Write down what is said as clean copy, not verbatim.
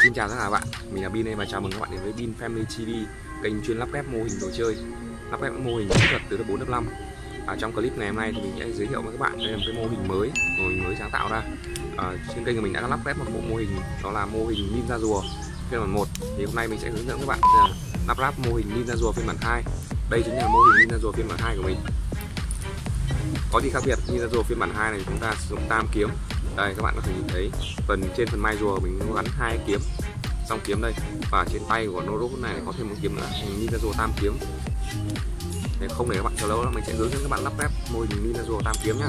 Xin chào tất cả các bạn, mình là Bin đây và chào mừng các bạn đến với Bin Family TV, kênh chuyên lắp ghép mô hình đồ chơi, lắp ghép mô hình kỹ thuật từ lớp 4 lớp 5. Trong clip ngày hôm nay thì mình sẽ giới thiệu với các bạn đây là một cái mô hình mới sáng tạo ra. Trên kênh của mình đã lắp ghép một bộ mô hình, đó là mô hình ninja rùa phiên bản 1. Thì hôm nay mình sẽ hướng dẫn các bạn lắp ráp mô hình ninja rùa phiên bản 2. Đây chính là mô hình ninja rùa phiên bản 2 của mình. Có gì khác biệt? Ninja rùa phiên bản 2 này chúng ta sử dụng tam kiếm. Đây các bạn có thể nhìn thấy trên phần mai rùa mình gắn 2 kiếm, song kiếm đây, và trên tay của nô rút này có thêm một kiếm nữa, ninja rùa tam kiếm. Để không để các bạn chờ lâu, mình sẽ hướng dẫn các bạn lắp ghép mô hình ninja rùa tam kiếm nhá.